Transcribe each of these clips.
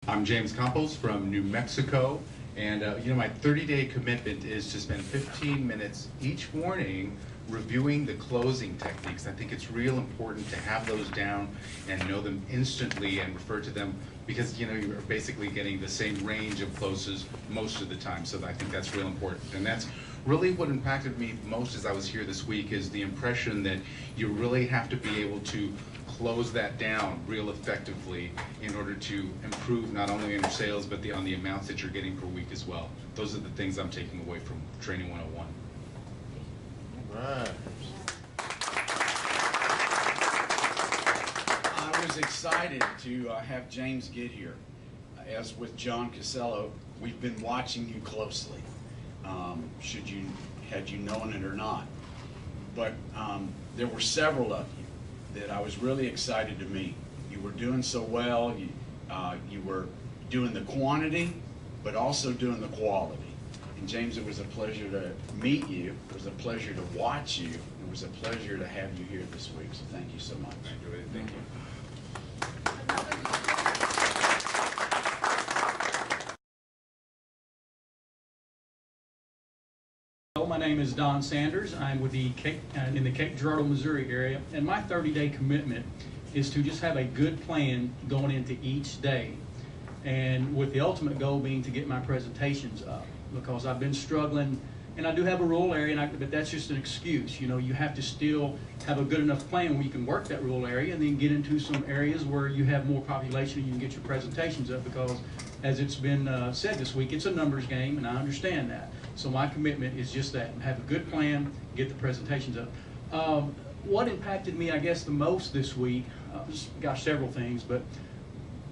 I'm James Coples from New Mexico, and my 30-day commitment is to spend 15 minutes each morning reviewing the closing techniques. I think it's real important to have those down and know them instantly and refer to them because you're basically getting the same range of closes most of the time. So I think that's real important, and that's really what impacted me most as I was here this week is the impression that you really have to be able to close that down real effectively in order to improve not only on your sales but on the amounts that you're getting per week as well. Those are the things I'm taking away from Training 101. Right. I was excited to have James get here. As with John Casello, we've been watching you closely, had you known it or not. But there were several of you that I was really excited to meet. You were doing so well. You were doing the quantity, but also doing the quality. And James, it was a pleasure to meet you. It was a pleasure to watch you. It was a pleasure to have you here this week. So thank you so much. I enjoyed it. Thank you. Hello, my name is Don Sanders. I'm with the in the Cape Girardeau, Missouri area, and my 30-day commitment is to just have a good plan going into each day, and with the ultimate goal being to get my presentations up, because I've been struggling, and I do have a rural area, but that's just an excuse. You have to still have a good enough plan where you can work that rural area and then get into some areas where you have more population and you can get your presentations up, because as it's been said this week, it's a numbers game, and I understand that. So my commitment is just that, have a good plan, get the presentations up. What impacted me, I guess, the most this week, gosh, several things, but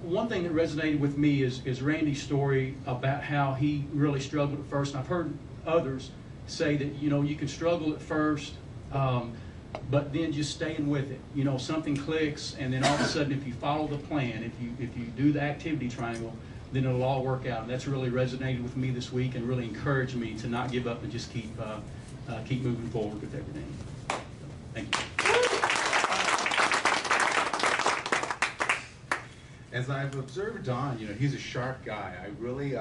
one thing that resonated with me is Randy's story about how he really struggled at first. And I've heard others say that, you can struggle at first, but then just staying with it. Something clicks, and then all of a sudden, if you follow the plan, if you do the activity triangle, then it'll all work out. And that's really resonated with me this week and really encouraged me to not give up and just keep moving forward with everything. Thank you. As I've observed Don, he's a sharp guy. I really,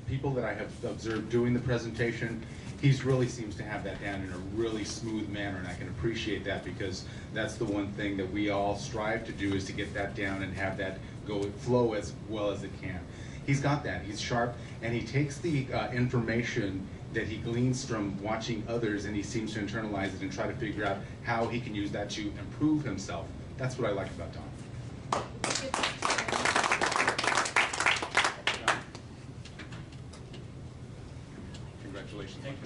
people that I have observed doing the presentation, he's really seems to have that down in a really smooth manner, and I can appreciate that because that's the one thing that we all strive to do is to get that down and have that flow as well as it can. He's got that. He's sharp, and he takes the information that he gleans from watching others, and he seems to internalize it and try to figure out how he can use that to improve himself. That's what I like about Don. Congratulations. Thank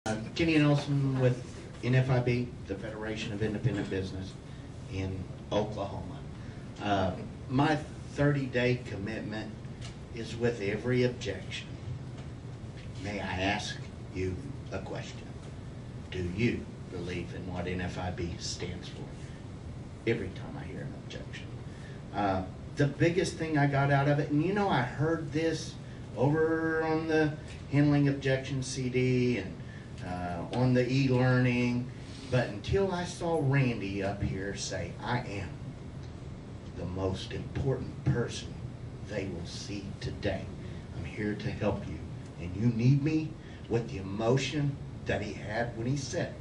you. Kenny and Olson with NFIB, the Federation of Independent Business in Oklahoma. My 30-day commitment is with every objection. May I ask you a question? Do you believe in what NFIB stands for? Every time I hear an objection. The biggest thing I got out of it, and I heard this over on the Handling Objection CD and on the e-learning, but until I saw Randy up here say, I am the most important person they will see today. I'm here to help you, and you need me, with the emotion that he had when he said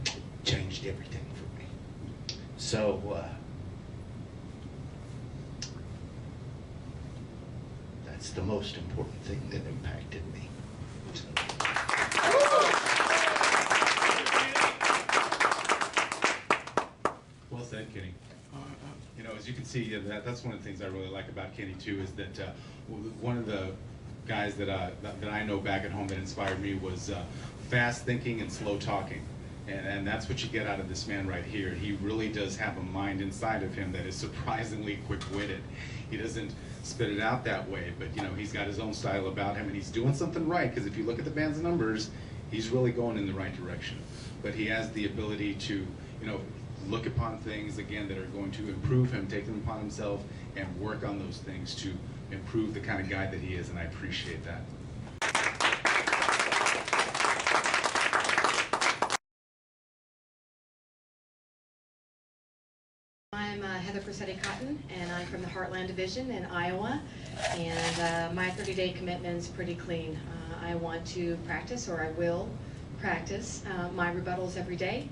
it, changed everything for me. So, that's the most important thing that impacted me. Well said, Kenny. As you can see, that's one of the things I really like about Kenny too, is that one of the guys that I know back at home that inspired me was fast thinking and slow talking. And that's what you get out of this man right here. He really does have a mind inside of him that is surprisingly quick-witted. He doesn't spit it out that way, but he's got his own style about him, and he's doing something right, because if you look at the band's numbers, he's really going in the right direction. But he has the ability to, look upon things, again, that are going to improve him, take them upon himself, and work on those things to improve the kind of guy that he is, and I appreciate that. Heather Corsetti Cotton, and I'm from the Heartland Division in Iowa. And my 30-day commitment is pretty clean. I want to practice, or I will practice, my rebuttals every day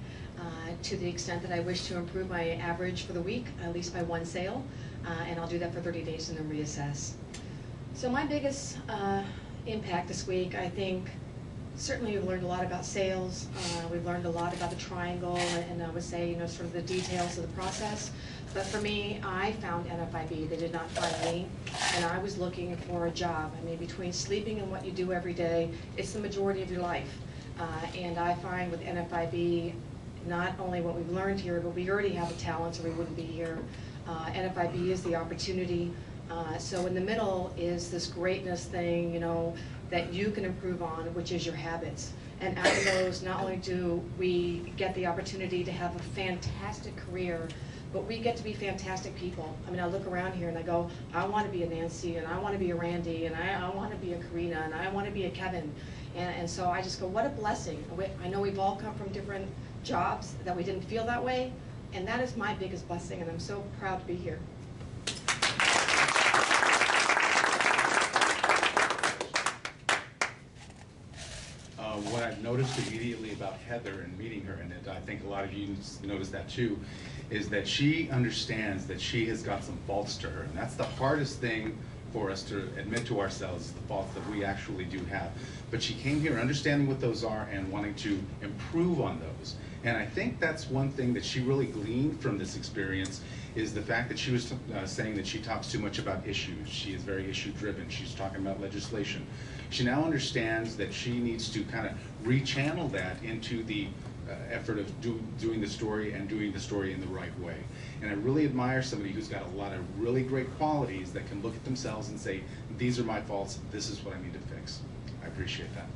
to the extent that I wish to improve my average for the week, at least by 1 sale. And I'll do that for 30 days and then reassess. So my biggest impact this week, I think, certainly we've learned a lot about sales. We've learned a lot about the triangle, and I would say, sort of the details of the process. But for me, I found NFIB. They did not find me, and I was looking for a job. I mean, between sleeping and what you do every day, it's the majority of your life. And I find with NFIB, not only what we've learned here, but we already have the talents or we wouldn't be here. NFIB is the opportunity. So in the middle is this greatness thing, that you can improve on, which is your habits. And out of those, not only do we get the opportunity to have a fantastic career, but we get to be fantastic people. I mean, I look around here and I go, I want to be a Nancy, and I want to be a Randy, and I want to be a Karina, and I want to be a Kevin. And so I just go, what a blessing. I know we've all come from different jobs that we didn't feel that way, and that is my biggest blessing, and I'm so proud to be here. What I've noticed immediately about Heather and meeting her, and I think a lot of you noticed that too, is that she understands that she has got some faults to her, and that's the hardest thing for us to admit to ourselves, is the faults that we actually do have. But she came here understanding what those are and wanting to improve on those. And I think that's one thing that she really gleaned from this experience, is the fact that she was saying that she talks too much about issues. She is very issue driven. She's talking about legislation. She now understands that she needs to kind of rechannel that into the effort of doing the story, and doing the story in the right way. And I really admire somebody who's got a lot of really great qualities that can look at themselves and say, these are my faults, this is what I need to fix. I appreciate that.